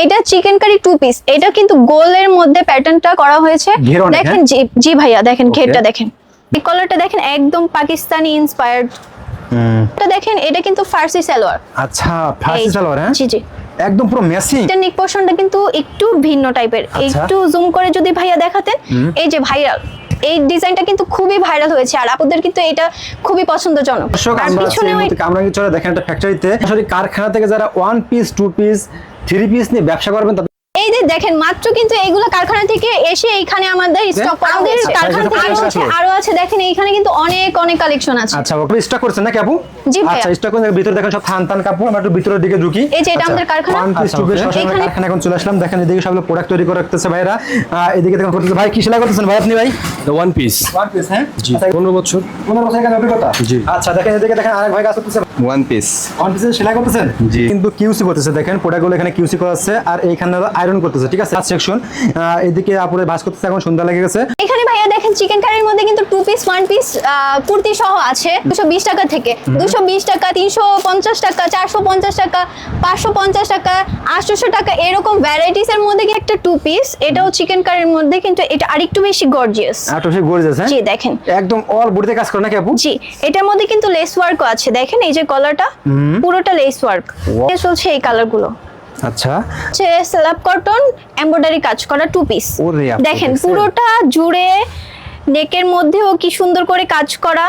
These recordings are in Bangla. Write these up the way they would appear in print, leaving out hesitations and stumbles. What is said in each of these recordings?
এটা চিকেন কারি 2 পিস, এটা কিন্তু গোলের মধ্যে প্যাটার্নটা করা হয়েছে। দেখেন জি ভাইয়া, দেখেন ঘেরটা দেখেন, এই কলারটা দেখেন একদম পাকিস্তানি ইন্সপায়ার্ড। এটা দেখেন, এটা কিন্তু ফার্সি সালোয়ার। আচ্ছা, ফার্সি সালোয়ার। হ্যাঁ, জি জি, একদম পুরো ম্যাচিং। এটা নেক পোরশনটা কিন্তু একটু ভিন্ন টাইপের। একটু জুম করে যদি ভাইয়া দেখাতেন, এই যে ভাইরাল এই ডিজাইনটা কিন্তু খুবই ভাইরাল হয়েছে, আর আপনাদের কিন্তু এটা খুবই পছন্দজনক। আর পিছনে আমরা কি চলে দেখেন, একটা ফ্যাক্টরিতে সরাসরি কারখানা থেকে যারা 1 পিস 2 পিস 3 পিস নিয়ে ব্যবসা করবেন, এই যে দেখেন মাত্র কিন্তু এইগুলো কারখানা থেকে এসে এইখানে আমাদের স্টক করা হয়েছে। আমাদের কারখানা থেকে আরো আছে, দেখেন এইখানে কিন্তু অনেক অনেক কালেকশন আছে। আচ্ছা, ওকে স্টক করছেন নাকি আপু? জি ভাই, আচ্ছা, স্টক করে ভিতরে দেখেন সব থান কাপড়। আমরা একটু ভিতরের দিকে ঢুকি। এই যে এটা আমাদের কারখানা, 1 পিস 2 পিস সরাসরি কারখানা এখন চলে আসলাম। দেখেন এদিকে সবগুলো প্রোডাক্ট তৈরি করে রাখতেছে ভাইরা। এদিকে দেখেন করতেছে। ভাই কি সেলাই করতেছেন ভাই আপনি? ভাই 1 পিস। 1 পিস। হ্যাঁ, জি, 15 বছর। 15 বছর এখানে অভিজ্ঞতা। জি। আচ্ছা, দেখেন এদিকে দেখেন আরেক ভাই কাজ করতেছে। 1 পিস। 1 পিসের সেলাই করতেছেন? জি। কিন্তু কিউসি করতেছে। দেখেন প্রোডাক্টগুলো এখানে কিউসি করা আছে, আর এইখানে আয়রন করতেছে। ঠিক আছে, সেকশন এদিকে আপুরে ভাঁজ করতেছে, এখন সুন্দর লেগে গেছে। এখানে ভাইয়া দেখেন চিকেন কারির মধ্যে কিন্তু 2 পিস 1 পিস কুর্তি সহ আছে 220 টাকা থেকে। 220 টাকা, 350 টাকা, 450 টাকা, 550 টাকা, 800 টাকা, এরকম ভ্যারাইটিস এর মধ্যে কি একটা 2 পিস। এটাও চিকেন কারির মধ্যে, কিন্তু এটা আরেকটু বেশি গর্জিয়াস। আরেকটু বেশি গর্জিয়াস। হ্যাঁ, জি দেখেন একদম অল বডিতে কাজ করে নাকি আপু? জি, এটার মধ্যে কিন্তু লেস ওয়ার্কও আছে। দেখেন এই যে কলারটা পুরোটা লেস ওয়ার্ক চলছে, এই কালারগুলো। আচ্ছা, স্ল্যাব কটন এমব্রয়ডারি কাজ করা 2 পিস। দেখেন পুরোটা জুড়ে নেকের মধ্যেও কি সুন্দর করে কাজ করা।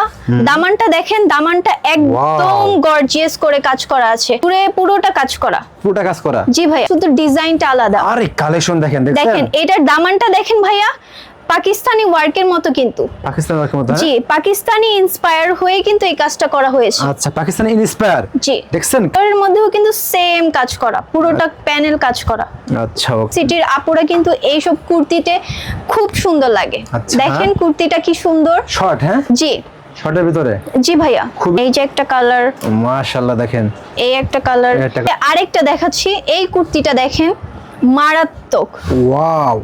দামানটা দেখেন, দামানটা একদম গর্জিয়াস করে কাজ করা আছে, পুরোটা কাজ করা। পুরোটা কাজ করা? জি ভাইয়া, শুধু ডিজাইনটা আলাদা। আরে কালেকশন দেখেন, দেখেন এটার দামানটা দেখেন ভাইয়া, পাকিস্তানি ওয়ার্কের মতো কিন্তু। পাকিস্তানি ওয়ার্কের মতো? জি, পাকিস্তানি ইন্সপায়ার হয়ে কিন্তু এই কাজটা করা হয়েছে। আচ্ছা, পাকিস্তানি ইন্সপায়ার। জি, দেখছেন এর মধ্যেও কিন্তু সেম কাজ করা, পুরোটা প্যানেল কাজ করা। আচ্ছা, ওকে। সিটির আপুরা কিন্তু এইসব কুর্তিতে খুব সুন্দর লাগে। দেখেন কুর্তিটা কি সুন্দর, শর্ট। হ্যাঁ, জি শর্টের ভিতরে। জি ভাইয়া, এই যে একটা কালার, মাশাআল্লাহ দেখেন এই একটা কালার, আরেকটা দেখাচ্ছি। এই কুর্তিটা দেখেন, মারাত্মক, ওয়াও,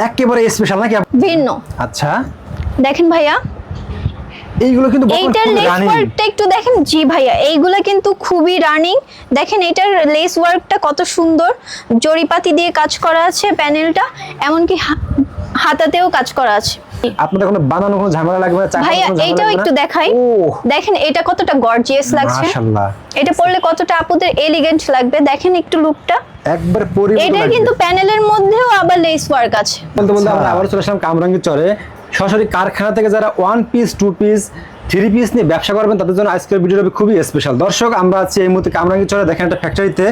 একেবারে স্পেশাল নাকি? ভিন্ন। আচ্ছা, দেখেন ভাইয়া এইগুলো কিন্তু এইটার লেস ওয়ার্কটা একটু দেখেন। জি ভাইয়া, এইগুলা কিন্তু খুবই রানিং। দেখেন এটার লেস ওয়ার্কটা কত সুন্দর, জরিপাতি দিয়ে কাজ করা আছে প্যানেলটা, এমনকি হাতাতেও কাজ করা আছে। আপনাদের কোনো বানানো কোনো ঝামেলা লাগবে না? ভাইয়া এইটাও একটু দেখাই। দেখেন এটা কতটা গর্জিয়াস লাগছে, মাশাআল্লাহ। এটা পরলে কতটা আপুদের এলিগেন্ট লাগবে। দেখেন একটু লুকটা একবার পরিপূর্ণ লাগবে। এটা কিন্তু প্যানেলের মধ্যেও আবার লেস ওয়ার্ক আছে। বলতে আমরা আবার চলে আসলাম কামরাঙ্গীর চরে। সরাসরি কারখানা থেকে যারা 1 পিস 2 পিস 3 পিস নিয়ে ব্যবসা করবেন, তাদের জন্য আজকের ভিডিওটা খুবই স্পেশাল। দর্শক, আমরা আছি এই মুহূর্তে কামরাঙ্গীর চরে। দেখেন একটা ফ্যাক্টরিতে,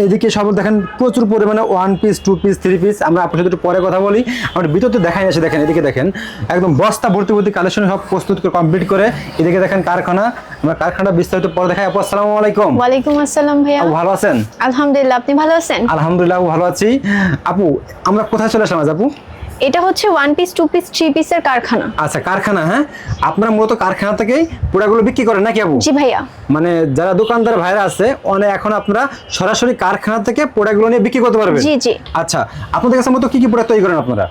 এদিকে সব দেখেন প্রচুর পরিমাণে 1 পিস 2 পিস 3 পিস। আমরা আপনার সাথে একটু পরে কথা বলি, আমরা ভিতরতে দেখাই আসে। দেখেন এদিকে দেখেন একদম বস্তা ভর্তি ভর্তি কালেকশন সব প্রস্তুত করে কমপ্লিট করে। এদিকে দেখেন কারখানা, আমরা কারখানা বিস্তারিত পরে দেখাই। আপু আসসালামু আলাইকুম। ওয়ালাইকুম আসসালাম ভাইয়া। আপু ভালো আছেন? আলহামদুলিল্লাহ, আপনি ভালো আছেন? আলহামদুলিল্লাহ ভালো আছি। আপু আমরা কোথায় চলে আসলাম আজ আপু? এটা হচ্ছে 1 পিস 2 পিস 3 পিসের কারখানা। আচ্ছা, কারখানা। হ্যাঁ, আপনারা মূলত কারখানা থেকেই প্রোডাক্টগুলো বিক্রি করেন নাকি আপু? জি ভাইয়া, মানে যারা দোকানদার ভাইরা আছে অনেক, এখন আপনারা সরাসরি কারখানা থেকে প্রোডাক্টগুলো নিয়ে বিক্রি করতে পারবেন? জি জি। আচ্ছা, আপনাদের কাছে মতো কি কি প্রোডাক্ট তৈরি করেন আপনারা?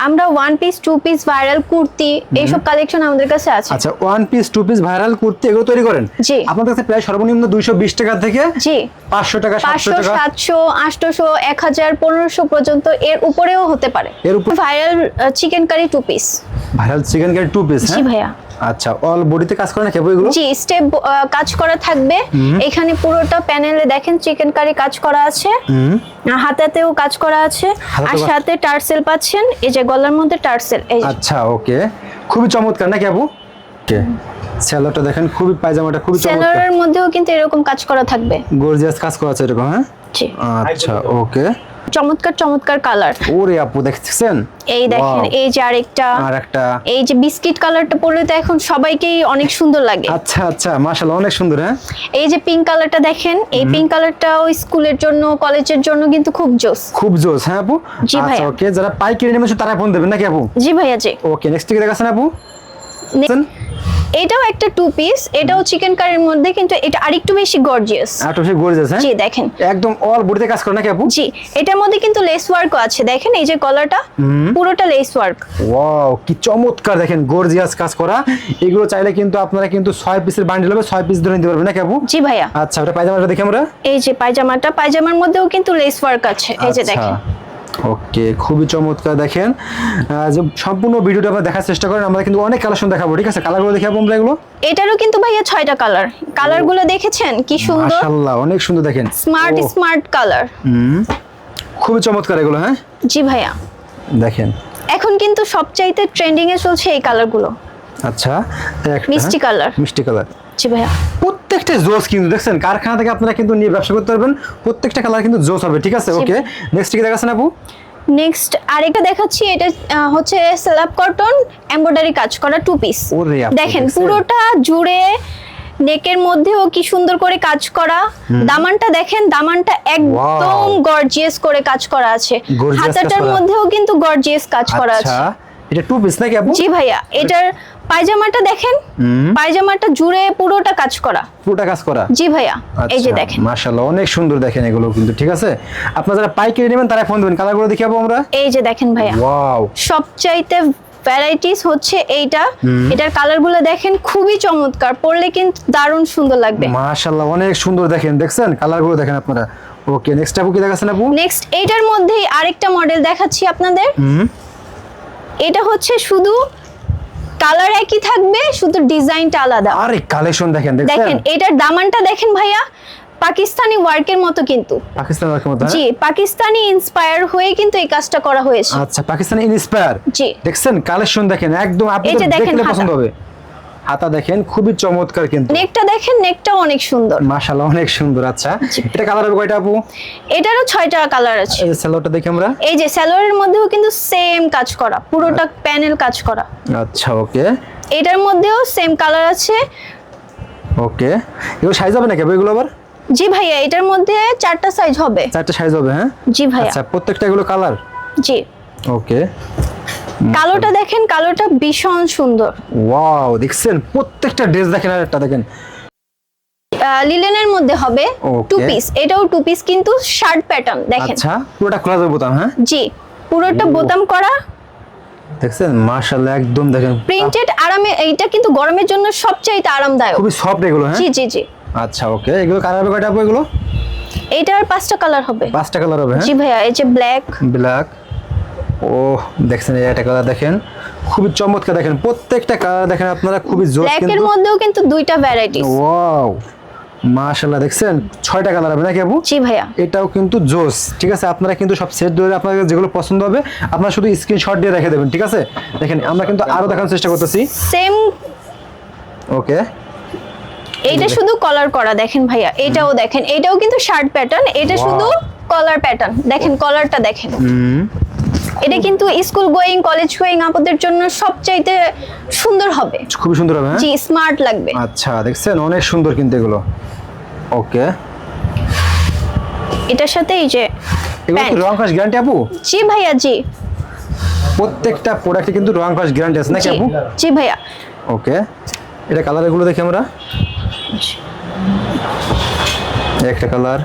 আমরা 1 পিস 2 পিস ভাইরাল কুর্তি এইসব কালেকশন আমাদের কাছে আছে। আচ্ছা, 1 পিস 2 পিস ভাইরাল কুর্তি এগুলো তৈরি করেন? জি। আপনাদের কাছে প্রায় সর্বনিম্ন 220 টাকা থেকে জি 500 টাকা, 700 টাকা, 700, 800, 1000, 1500 পর্যন্ত, এর উপরেও হতে পারে। এর উপর viral chicken curry 2 piece. Viral chicken curry 2 piece? জি ভাইয়া। আচ্ছা, অল বডিতে কাজ করে নাকি এগুলো? জি, স্টেপ কাজ করা থাকবে। এখানে পুরোটা প্যানেলে দেখেন চিকেন কারি কাজ করা আছে, হাতাতেও কাজ করা আছে, আর সাথে টার্সেল পাচ্ছেন। এই যে গলার মধ্যে টার্সেল। আচ্ছা, ওকে, খুবই চমৎকার নাকি আপু? ওকে, সেলোটা দেখেন, খুবই পায়জামাটা খুবই চমৎকার। সেলোয়ারের মধ্যেও কিন্তু এরকম কাজ করা থাকবে, গর্জিয়াস কাজ করা আছে এরকম। হ্যাঁ, জি। আচ্ছা, ওকে, চমৎকার চমৎকার কালার। ওরে আপু দেখছেন, এই দেখেন এই যে আরেকটা, এই যে বিস্কিট কালারটা পরলে তো এখন সবাইকেই অনেক সুন্দর লাগে। আচ্ছা আচ্ছা, মাশাআল্লাহ অনেক সুন্দর। হ্যাঁ, এই যে পিঙ্ক কালারটা দেখেন, এই পিঙ্ক কালারটাও স্কুলের জন্য, কলেজের জন্য কিন্তু খুব জোস। খুব জোস। হ্যাঁ আপু, আচ্ছা ওকে, যারা পাইকারি নেবেন তারা ফোন দেবেন নাকি আপু? জি ভাইয়া, জি। ওকে, নেক্সট কি দেখাছেন আপু? এটাও একটা টু পিস, এটাও চিকেন কারির মধ্যে, কিন্তু এটা আরেকটু বেশি গর্জিয়াস। আরেকটু বেশি গর্জিয়াস, হ্যাঁ জি দেখেন একদম অল বডিতে কাজ করে নাকি আপু? জি, এটার মধ্যে কিন্তু লেস ওয়ার্কও আছে, দেখেন এই যে কলারটা পুরোটা লেস ওয়ার্ক। ওয়াও কি চমৎকার, দেখেন গর্জিয়াস কাজ করা। এগুলো চাইলে কিন্তু আপনারা কিন্তু 6 পিসের বান্ডেল হবে, 6 পিস ধরে নিতে পারবেন নাকি আপু? জি ভাইয়া। আচ্ছা, এটা পায়জামাটা দেখি আমরা। এই যে পায়জামাটা, পায়জামার মধ্যেও কিন্তু লেস ওয়ার্ক আছে, এই যে দেখেন। ওকে, খুবই চমৎকার। দেখেন যে সম্পূর্ণ ভিডিওটা আমরা দেখার চেষ্টা করেন, আমরা কিন্তু অনেক কালেকশন দেখাবো, ঠিক আছে? কালারগুলো দেখাবো আমরা এগুলো। এটারও কিন্তু ভাইয়া 6টা কালার, কালারগুলো দেখেছেন কি সুন্দর, মাশাআল্লাহ অনেক সুন্দর, দেখেন স্মার্ট ও, স্মার্ট কালার। খুবই চমৎকার এগুলো, হ্যাঁ জি ভাইয়া। দেখেন এখন কিন্তু সবচাইতে ট্রেন্ডিং এ চলছে এই কালারগুলো, আচ্ছা একটা, মিষ্টি কালার। মিষ্টি কালার। জি ভাইয়া। প্রত্যেকটা জোস কিন্তু দেখছেন, কারখানা থেকে আপনারা কিন্তু নিয়ে ব্যবসা করতে পারবেন, প্রত্যেকটা কালার কিন্তু জোস হবে, ঠিক আছে? ওকে, নেক্সট কি দেখাচ্ছেন আপু? নেক্সট আরেকটা দেখাচ্ছি, এটা হচ্ছে স্ল্যাব কটন এমব্রয়ডারি কাজ করা টু পিস। ওরে আপু, দেখেন দেখছেন? পুরোটা জুড়ে নেকের মধ্যেও কি সুন্দর করে কাজ করা, দামানটা দেখেন, দামানটা একদম গর্জিয়াস করে কাজ করা আছে, Gorgeous কাজ হাতাটার করা। মধ্যেও কিন্তু গর্জিয়াস কাজ করা আছে। আচ্ছা, এটা টু পিস নাকি আপু? জি ভাইয়া। এটার পায়জামাটা দেখেন, পায়জামাটা জুড়ে পুরোটা কাজ করা। পুরোটা কাজ করা। জি ভাইয়া, এই যে দেখেন। মাশাআল্লাহ অনেক সুন্দর, দেখেন এগুলো কিন্তু, ঠিক আছে? আপনারা যারা পাইকারি নেবেন তারা ফোন দিবেন, কালারগুলো দেখাবো আমরা। এই যে দেখেন ভাইয়া, ওয়াও সবচাইতে ভ্যারাইটিস হচ্ছে এইটা, এটার কালারগুলো দেখেন খুবই চমৎকার, পরলে কিন্তু দারুণ সুন্দর লাগবে। মাশাআল্লাহ অনেক সুন্দর, দেখেন দেখছেন কালারগুলো দেখেন আপনারা। ওকে, নেক্সট আপু কি দেখাচ্ছেন আপু? নেক্সট এইটার মধ্যেই আরেকটা মডেল দেখাচ্ছি আপনাদের। এটা হচ্ছে শুধু কালার একই থাকবে, শুধু ডিজাইনটা আলাদা। আরে কালেকশন দেখেন, দেখছেন? দেখেন এটার দামানটা দেখেন ভাইয়া, পাকিস্তানি ওয়ার্কের মতো কিন্তু। পাকিস্তানি ওয়ার্কের মতো, জি, পাকিস্তানি ইন্সপায়ার হয়ে কিন্তু এই কাজটা করা হয়েছে। আচ্ছা, পাকিস্তানি ইন্সপায়ার। জি, দেখছেন কালেকশন দেখেন, একদম এই আপনাদের যে দেখেন দেখলে হাতা। পছন্দ হবে। হাতা দেখেন খুবই চমৎকার কিন্তু। নেকটা দেখেন, নেকটাও অনেক সুন্দর। মাশাআল্লাহ অনেক সুন্দর। আচ্ছা, এটা কালার হবে কয়টা আপু? এটারও 6টা কালার আছে। এই সালোয়ারটা দেখি আমরা। এই যে সালোয়ারের মধ্যেও কিন্তু সেম কাজ করা, পুরোটা প্যানেল কাজ করা। আচ্ছা, ওকে এটার মধ্যেও সেম কালার আছে। ওকে, এগুলো সাইজ হবে নাকি এগুলো আবার? জি ভাইয়া, এটার মধ্যে 4টা সাইজ হবে। 4টা সাইজ হবে, হ্যাঁ জি ভাইয়া। আচ্ছা, প্রত্যেকটা এগুলো কালার। জি, ওকে, কালোটা দেখেন, কালোটা ভীষণ সুন্দর। ওয়াও দেখছেন প্রত্যেকটা ড্রেস দেখেন, আর একটা দেখেন লিলেনের মধ্যে হবে, Okay. Two piece. এটাও টু পিস কিন্তু শার্ট প্যাটার্ন দেখেন। আচ্ছা, পুরোটা খোলা যাবে বোতাম, হ্যাঁ জি, পুরোটা বোতাম করা, দেখছেন মাশাআল্লাহ একদম দেখেন প্রিন্টেড, আরামে। এইটা কিন্তু গরমের জন্য সবচাইতে আরামদায়ক। খুবই সফট এগুলো, হ্যাঁ জি জি জি। আচ্ছা, ওকে, এগুলো কালার হবে কয়টা আপু এগুলো? এটার 5টা কালার হবে। 5টা কালার হবে, হ্যাঁ জি ভাইয়া। এই যে ব্ল্যাক, ব্ল্যাক, ও দেখছেন এই একটা কালার দেখেন, খুবই চমৎকার। দেখেন প্রত্যেকটা কালার দেখেন আপনারা, খুবই জোস ব্ল্যাকের কিন্তু। মধ্যেও কিন্তু 2টা ভ্যারাইটিস। ওয়াও মাশাআল্লাহ, দেখছেন 6টা কালার হবে নাকি আপু? জি ভাইয়া। এটাও কিন্তু জোস, ঠিক আছে? আপনারা কিন্তু সব সেট ধরে আপনাদের যেগুলো পছন্দ হবে আপনারা শুধু স্ক্রিনশট দিয়ে রেখে দেবেন, ঠিক আছে? দেখেন আমরা কিন্তু আরো দেখানোর চেষ্টা করতেছি। সেম, ওকে, এইটা শুধু কলার করা দেখেন ভাইয়া। এটাও দেখেন, এটাও কিন্তু শার্ট প্যাটার্ন, এটা Wow. শুধু কলার প্যাটার্ন। দেখেন কলারটা দেখেন। এটা কিন্তু স্কুল গোয়িং, কলেজ গোয়িং আপুদের জন্য সবচাইতে সুন্দর হবে। খুবই সুন্দর হবে, হ্যাঁ জি, স্মার্ট লাগবে। আচ্ছা, দেখছেন অনেক সুন্দর কিন্তু এগুলো। ওকে, এটার সাথে এই যে এগুলো কি প্যান্ট। রং কস গ্যারান্টি আপু? জি ভাইয়া, জি প্রত্যেকটা প্রোডাক্টে কিন্তু রং কস গ্যারান্টি আছে নাকি জি আপু? জি ভাইয়া। ওকে, এটা কালারগুলো দেখি আমরা। এই একটা কালার,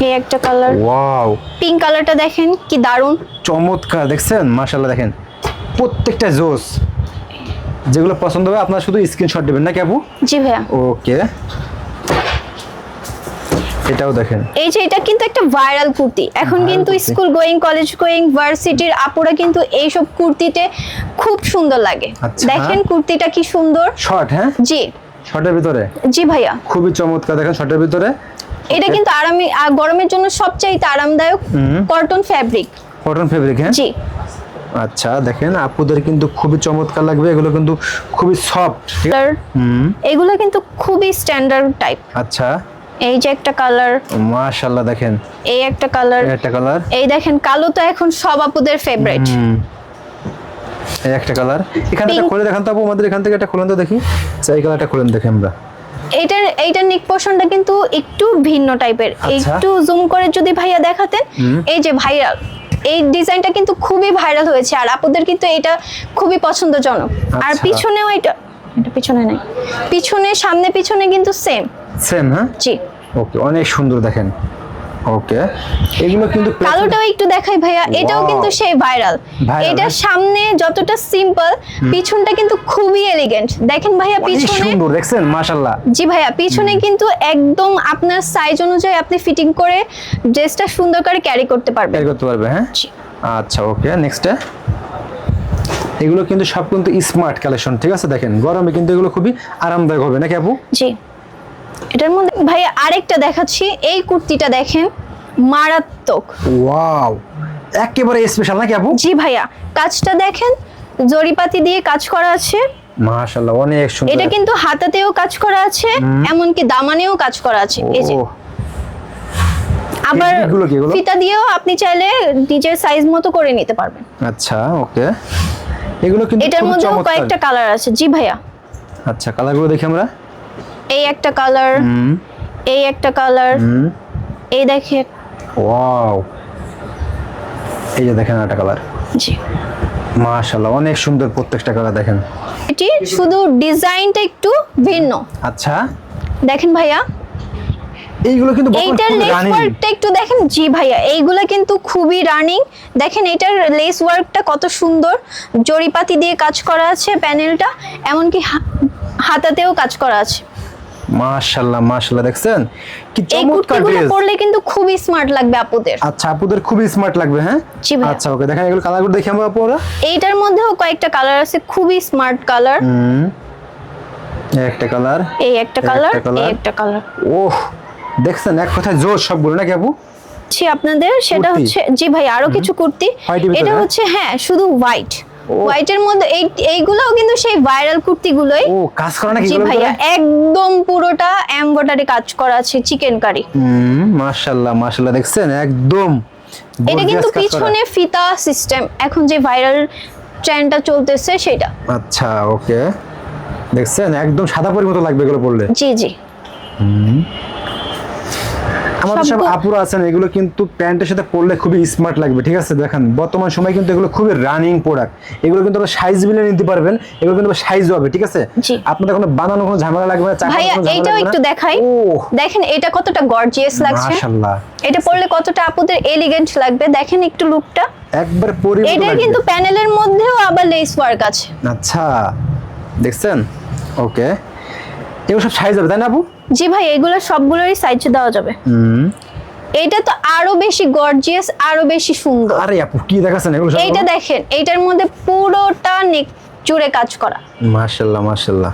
এই একটা কালার, ওয়াও পিঙ্ক কালারটা দেখেন কি দারুন। চমৎকার, দেখছেন মাশাআল্লাহ দেখেন প্রত্যেকটা জোস। যেগুলো পছন্দ হবে আপনারা শুধু স্ক্রিনশট দেবেন নাকি আপু? জি ভাইয়া। ওকে, এটাও দেখেন, এই যে এটা কিন্তু একটা ভাইরাল কুর্তি। এখন Viral কিন্তু kurti. School going, college going, ভার্সিটির আপুরা কিন্তু এইসব কুর্তিতে খুব সুন্দর লাগে। আচ্ছা। দেখেন কুর্তিটা কি সুন্দর। শর্ট, হ্যাঁ জি শর্টের ভিতরে জি ভাইয়া। খুবই চমৎকার, দেখেন শর্টের ভিতরে। এটা কিন্তু আরামে, গরমের জন্য সবচাইতে আরামদায়ক কটন ফ্যাব্রিক। কটন ফেব্রিক, হ্যাঁ জি, আচ্ছা, দেখেন আপুদের কিন্তু খুবই চমৎকার লাগবে, এগুলো কিন্তু খুবই সফট। কালার এগুলো কিন্তু খুবই স্ট্যান্ডার্ড টাইপ। আচ্ছা, এই যে একটা কালার, মাশাআল্লাহ দেখেন এই একটা কালার, এই একটা কালার, এই দেখেন কালো তো এখন সব আপুদের ফেভারিট। এই একটা কালার। এখান থেকে Pink. খুলে দেখান তো আপু, আমাদের এখান থেকে একটা খুলেন তো দেখি। আচ্ছা, এই কালারটা খুলেন দেখি আমরা। এইটার নিক পোর্শনটা কিন্তু একটু ভিন্ন টাইপের। আচ্ছা। একটু জুম করে যদি ভাইয়া দেখাতেন, এই যে ভাইরাল, এই ডিজাইনটা কিন্তু খুবই ভাইরাল হয়েছে, আর আপুদের কিন্তু এটা খুবই পছন্দজনক। আর আচ্ছা। পিছনেও এটা এটা পিছনে নাই, পিছনে সামনে পিছনে কিন্তু সেম সেম, হ্যাঁ জি। ওকে, অনেক সুন্দর দেখেন। ওকে, এগুলো কিন্তু কালোটাও একটু দেখাই ভাইয়া, এটাও Wow! কিন্তু সেই ভাইরাল। Viral, এটা হ্যাঁ? সামনে যতটা সিম্পল, পিছনটা কিন্তু খুবই এলিগেন্ট। দেখেন ভাইয়া অনেক পিছনে, সুন্দর দেখছেন, মাশাআল্লাহ। জি ভাইয়া পিছনে কিন্তু একদম আপনার সাইজ অনুযায়ী আপনি ফিটিং করে ড্রেসটা সুন্দর করে ক্যারি করতে পারবেন। বের করতে পারবে, হ্যাঁ জি। আচ্ছা ওকে, নেক্সট এগুলো কিন্তু সব কিন্তু স্মার্ট কালেকশন, ঠিক আছে। দেখেন গরমে কিন্তু এগুলো খুবই আরামদায়ক হবে নাকি আপু? জি। এটার মধ্যে ভাইয়া আরেকটা দেখাচ্ছি, এই কুর্তিটা দেখেন, মারাত্মক। ওয়াও, একেবারে স্পেশাল নাকি আপু? জি ভাইয়া, কাজটা দেখেন, জরিপাতি দিয়ে কাজ করা আছে। মাশাআল্লাহ, অনেক সুন্দর। এটা কিন্তু হাতাতেও কাজ করা আছে, এমনকি দামানেও কাজ করা আছে। এই যে ও, আবার এগুলো কি এগুলো? ফিতা দিয়েও আপনি চাইলে নিজের সাইজ মতো করে নিতে পারবেন। আচ্ছা ওকে, এগুলো কিন্তু এটার খুব মধ্যেও চমৎকার। কয়েকটা কালার আছে। জি ভাইয়া, আচ্ছা, কালারগুলো দেখি আমরা। এই একটা কালার, এই একটা কালার, এই দেখে, ওয়াও, এই যে দেখেন একটা কালার। জি। মাশাআল্লাহ, অনেক সুন্দর প্রত্যেকটা কালার দেখেন। এটি শুধু ডিজাইনটা একটু ভিন্ন। আচ্ছা, দেখেন ভাইয়া, এইগুলো কিন্তু এইটার লেস ওয়ার্কটা একটু দেখেন। জি ভাইয়া, এইগুলা কিন্তু খুবই রানিং। দেখেন এটার লেস ওয়ার্কটা কত সুন্দর, জরিপাতি দিয়ে কাজ করা আছে প্যানেলটা, এমনকি হাতাতেও কাজ করা আছে। মাশাআল্লাহ মাশাআল্লাহ, দেখছেন কি এই চমৎকার কুর্তিগুলো ড্রেস। পরলে কিন্তু খুবই স্মার্ট লাগবে আপুদের। আচ্ছা, আপুদের খুবই স্মার্ট লাগবে, হ্যাঁ জি ভাইয়া। আচ্ছা ওকে, দেখেন এগুলো কালারগুলো দেখি আমরা পরে। এইটার মধ্যেও কয়েকটা কালার আছে, খুবই স্মার্ট কালার। এই একটা কালার, এই একটা কালার, একটা colour। এই একটা কালার। ওহ, দেখছেন এক কথায় জোর সবগুলো নাকি আপু? জি আপনাদের সেটা কুর্তি? হচ্ছে, জি ভাই আরো কিছু কুর্তি। White এর ভিতরে, এটা হ্যাঁ? হচ্ছে হ্যাঁ শুধু হোয়াইট, হোয়াইটের মধ্যে এইগুলোও কিন্তু সেই ভাইরাল কুর্তিগুলোই। ও, কাজ করা নাকি জি এগুলোর ভাইয়া, ভিতরে? একদম পুরোটা এমব্রয়ডারি কাজ করা আছে, চিকেন কারি। মাশাআল্লাহ মাশাআল্লাহ, দেখছেন একদম এটা কিন্তু gorgeous কাজ করা। পিছনে ফিতা সিস্টেম, এখন যে ভাইরাল ট্রেন্ডটা চলতেছে সেটা। আচ্ছা ওকে, দেখছেন একদম সাদা পরির মতো লাগবে এগুলো পরলে। জি জি। আমাদের সব সবগুলো- আপুরা আছেন, এগুলো কিন্তু প্যান্টের সাথে পরলে খুবই স্মার্ট লাগবে, ঠিক আছে। দেখেন বর্তমান সময় কিন্তু এগুলো খুবই রানিং প্রোডাক্ট। এগুলো কিন্তু সাইজ মিলে নিতে পারবেন, এগুলো কিন্তু সাইজ হবে, ঠিক আছে। জি। আপনাদের কোনো বানানো কোনো ঝামেলা লাগবে না, চাকার ভাইয়া কোনো ঝামেলা এইটাও লাগবে না। একটু দেখাই, ও দেখেন এটা কতটা গর্জিয়াস লাগছে। মাশাআল্লাহ, এটা পরলে কতটা আপুদের এলিগেন্ট লাগবে, দেখেন একটু লুকটা। একবার পরি মতো এটা লাগবে। কিন্তু প্যানেলের মধ্যেও আবার লেস ওয়ার্ক আছে। আচ্ছা, দেখছেন ওকে, এগুলো সব সাইজ হবে তাই না আপু? জি ভাই, এগুলো সবগুলোরই সাইজ দেওয়া যাবে। এইটা তো আরো বেশি গর্জিয়াস, আরো বেশি সুন্দর। আরে আপু কি দেখাচ্ছেন এগুলো সব? এইটা দেখেন, এইটার মধ্যে পুরোটা নেক জুড়ে কাজ করা। মাশাআল্লাহ মাশাআল্লাহ,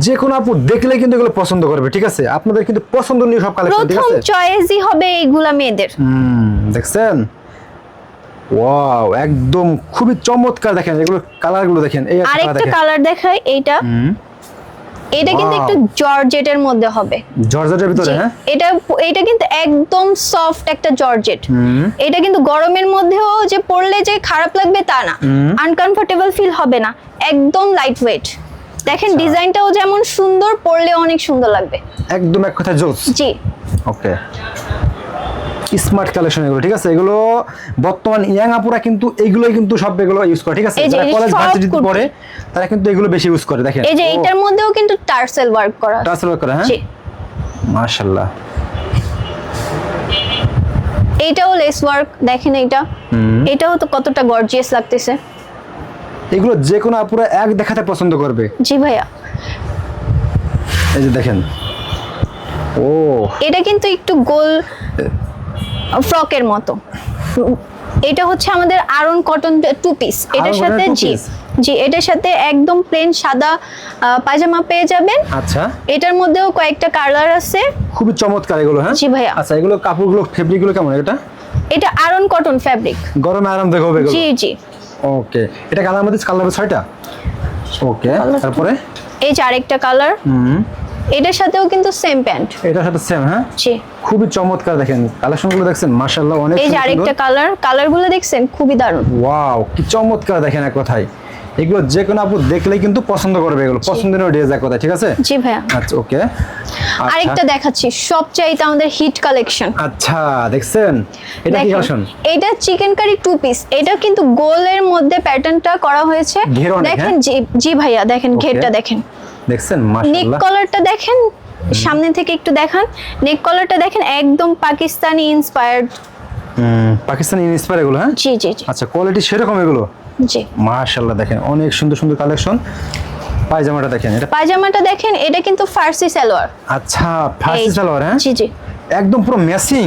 যে কোনো আপু দেখলে কিন্তু এগুলো পছন্দ করবে, ঠিক আছে। আপনাদের কিন্তু পছন্দনীয় সব কালেকশন, ঠিক প্রথম আছে। চয়েসই হবে এইগুলা মেয়েদের। দেখছেন, ওয়াও, একদম খুবই চমৎকার। দেখেন এগুলো কালারগুলো দেখেন, এই একটা আরেকটা দেখেন, কালার দেখাই, এইটা এটা কিন্তু Wow! একটু জর্জেটের মধ্যে হবে। জর্জেটের ভিতরে, জি, হ্যাঁ এটা কিন্তু একদম সফট একটা জর্জেট। এটা কিন্তু গরমের মধ্যেও যে পরলে যে খারাপ লাগবে তা না, আনকমফোর্টেবল ফিল হবে না, একদম লাইট ওয়েট। দেখেন ডিজাইনটাও যেমন সুন্দর, পরলে অনেক সুন্দর লাগবে। একদম এক কথা জোস। জি ওকে, স্মার্ট কালেকশন এগুলো, ঠিক আছে। এগুলো বর্তমান ইয়াং আপুরা কিন্তু এইগুলোই কিন্তু সব এগুলো ইউজ করে, ঠিক আছে। এই যে যারা কলেজ সব ভার্সিটিতে কুর্তি। পড়ে তারা কিন্তু এগুলো বেশি ইউজ করে। দেখেন এই যে এটার মধ্যেও কিন্তু টার্সেল ওয়ার্ক করা আছে। ট্রান্সফার করে, হ্যাঁ জি, মাশাআল্লাহ। এইটাও লেস ওয়ার্ক, দেখেন এটাও তো কতটা গর্জিয়াস লাগতেছে। এগুলো যে কোনো আপুরা এক দেখাতে পছন্দ করবে। জি ভাইয়া, এই যে দেখেন, ও এটা কিন্তু একটু গোল ফ্রকের মতো। এটা হচ্ছে আমাদের আরন কটন টু পিস। এটার আরন সাথে কটনের two জি piece? জি, এটার সাথে একদম প্লেন সাদা পায়জামা পেয়ে যাবেন। আচ্ছা, এটার মধ্যেও কয়েকটা কালার আছে। খুবই চমৎকার এগুলো, হ্যাঁ জি ভাইয়া। আচ্ছা, এগুলো কাপড়গুলো ফেব্রিকগুলো কেমন? এটা এটা আরন কটন ফ্যাব্রিক। গরমে আরামদায়ক হবে এগুলো। জি জি। ওকে, এটা কালার মধ্যে কালার হবে 6টা। ওকে, তারপরে এই যে আরেকটা কালার, এটার সাথেও কিন্তু সেম প্যান্ট। এটার সাথে সেম, হ্যাঁ জি। খুবই চমৎকার। দেখেন কালেকশনগুলো দেখছেন, মাশাআল্লাহ অনেক এই যে আরেকটা কালারগুলো দেখছেন, খুবই দারুণ। ওয়াও, কি চমৎকার। দেখেন এক কথায় এগুলো যে কোনো আপু দেখলেই কিন্তু পছন্দ করবে, এগুলো পছন্দের ড্রেস এক কথায়, ঠিক আছে। জি ভাইয়া, আচ্ছা ওকে, আরেকটা দেখাচ্ছি, সবচাইতে আমাদের হিট কালেকশন। আচ্ছা দেখছেন, এটা কি কালেকশন? এটা চিকেন কারি টু পিস। এটা কিন্তু গোলের মধ্যে প্যাটার্নটা করা হয়েছে। ঘের অনেক, দেখেন হ্যাঁ? জি জি ভাইয়া, দেখেন Okay. ঘেরটা দেখেন, দেখছেন নেক মাশাআল্লাহ। কলারটা দেখেন, সামনে থেকে একটু দেখান। নেক কলারটা দেখেন একদম পাকিস্তানি ইন্সপায়ার্ড। পাকিস্তানি ইন্সপায়ার এগুলো, হ্যাঁ জি জি জি আচ্ছা, কোয়ালিটি সেরকম এগুলো। জি। মাশাআল্লাহ, দেখেন অনেক সুন্দর সুন্দর কালেকশন। পায়জামাটা দেখেন, এটা পায়জামাটা দেখেন, এটা কিন্তু ফার্সি সালোয়ার। আচ্ছা ফার্সি এই- সালোয়ার, হ্যাঁ জি জি, একদম পুরো ম্যাচিং,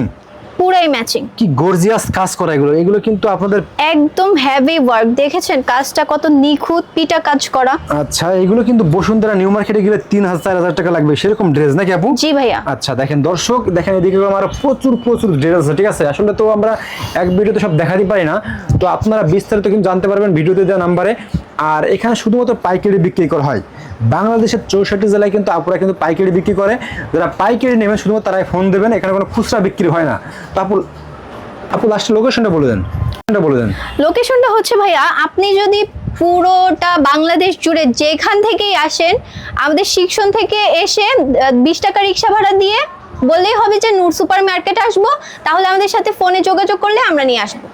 পুরাই ম্যাচিং, কি গর্জিয়াস কাজ করা এগুলো। এগুলো কিন্তু আপনাদের একদম হেভি ওয়ার্ক। দেখেছেন কাজটা কত নিখুঁত, পিটা কাজ করা। আচ্ছা, এগুলো কিন্তু বসুন্ধরা নিউ মার্কেটে গেলে 3,000-4,000 টাকা লাগবে সেরকম ড্রেস নাকি আপু? জি ভাইয়া। আচ্ছা দেখেন দর্শক, দেখেন এদিকে আমার প্রচুর প্রচুর ড্রেস আছে, ঠিক আছে। আসলে তো আমরা এক ভিডিওতে সব দেখাতে পারি না, তো আপনারা বিস্তারিত কিন্তু জানতে পারবেন ভিডিওতে দেওয়া নাম্বারে। আর এখানে শুধুমাত্র পাইকারি বিক্রি করা হয়, বাংলাদেশের 64 জেলায় কিন্তু আপুরা কিন্তু পাইকারি বিক্রি করে। যারা পাইকারি নেবেন শুধুমাত্র তারাই ফোন দেবেন, এখানে কোনো খুচরা বিক্রি হয় না। তো আপু লাস্টে লোকেশনটা বলে দেন, লোকেশনটা হচ্ছে ভাইয়া, আপনি যদি পুরোটা বাংলাদেশ জুড়ে যেখান থেকেই আসেন, আমাদের শিক্ষণ থেকে এসে 20 টাকা রিক্সা ভাড়া দিয়ে বললেই হবে যে নূর সুপার মার্কেট আসবো, তাহলে আমাদের সাথে ফোনে যোগাযোগ করলে আমরা নিয়ে আসবো।